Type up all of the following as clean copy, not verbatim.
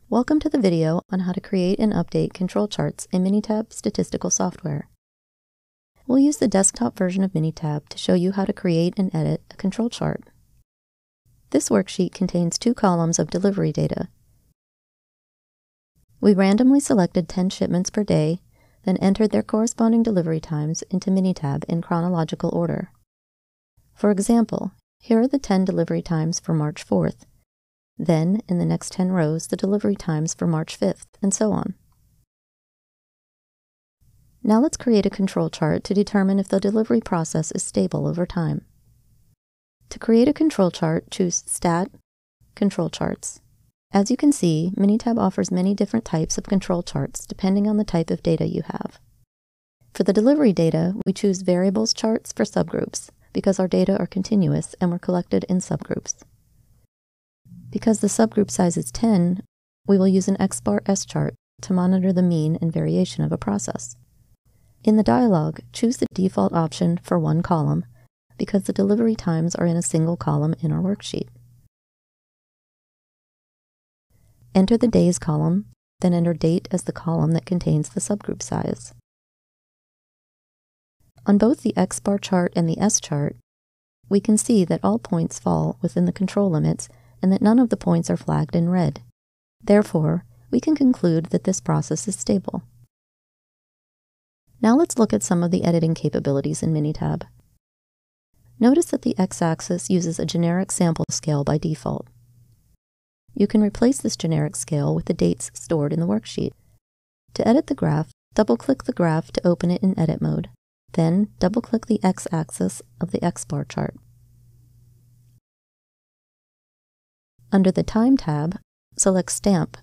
Welcome to the video on how to create and update control charts in Minitab Statistical Software. We'll use the desktop version of Minitab to show you how to create and edit a control chart. This worksheet contains 2 columns of delivery data. We randomly selected 10 shipments per day, then entered their corresponding delivery times into Minitab in chronological order. For example, here are the 10 delivery times for March 4th. Then, in the next 10 rows, the delivery times for March 5th, and so on. Now let's create a control chart to determine if the delivery process is stable over time. To create a control chart, choose Stat, Control Charts. As you can see, Minitab offers many different types of control charts depending on the type of data you have. For the delivery data, we choose Variables Charts for subgroups, because our data are continuous and were collected in subgroups. Because the subgroup size is 10, we will use an X-bar S-chart to monitor the mean and variation of a process. In the dialog, choose the default option for 1 column, because the delivery times are in a single column in our worksheet. Enter the Days column, then enter Date as the column that contains the subgroup size. On both the X-bar chart and the S-chart, we can see that all points fall within the control limits and that none of the points are flagged in red. Therefore, we can conclude that this process is stable. Now let's look at some of the editing capabilities in Minitab. Notice that the x-axis uses a generic sample scale by default. You can replace this generic scale with the dates stored in the worksheet. To edit the graph, double-click the graph to open it in edit mode. Then, double-click the x-axis of the X-bar chart. Under the Time tab, select Stamp,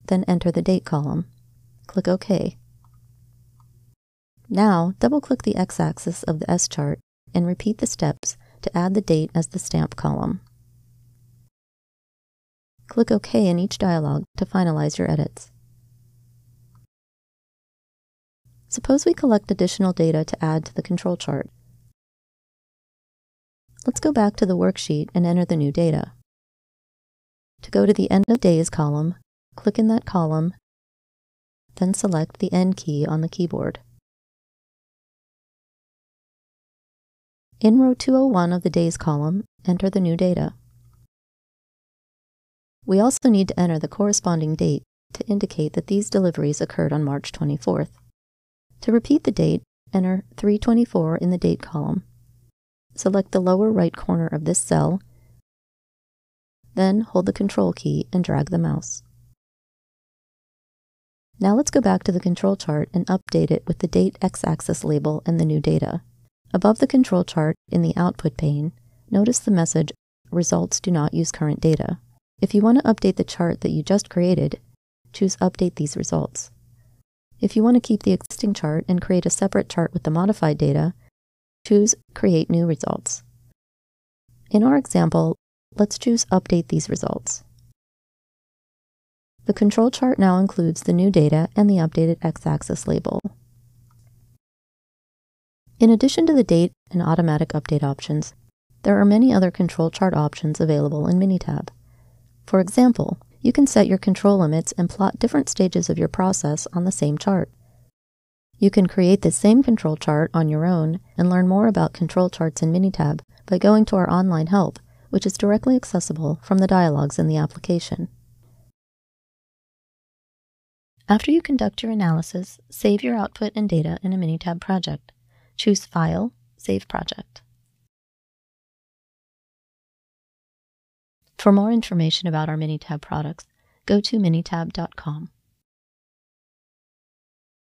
then enter the Date column. Click OK. Now, double-click the x-axis of the S-chart and repeat the steps to add the date as the stamp column. Click OK in each dialog to finalize your edits. Suppose we collect additional data to add to the control chart. Let's go back to the worksheet and enter the new data. To go to the End of Days column, click in that column, then select the End key on the keyboard. In row 201 of the Days column, enter the new data. We also need to enter the corresponding date to indicate that these deliveries occurred on March 24th. To repeat the date, enter 324 in the Date column. Select the lower right corner of this cell, then hold the Control key and drag the mouse. Now let's go back to the control chart and update it with the Date x-axis label and the new data. Above the control chart in the Output pane, notice the message, Results do not use current data. If you want to update the chart that you just created, choose Update these results. If you want to keep the existing chart and create a separate chart with the modified data, choose Create New Results. In our example, let's choose Update these results. The control chart now includes the new data and the updated x-axis label. In addition to the date and automatic update options, there are many other control chart options available in Minitab. For example, you can set your control limits and plot different stages of your process on the same chart. You can create the same control chart on your own and learn more about control charts in Minitab by going to our online help, which is directly accessible from the dialogues in the application. After you conduct your analysis, save your output and data in a Minitab project. Choose File, Save Project. For more information about our Minitab products, go to minitab.com.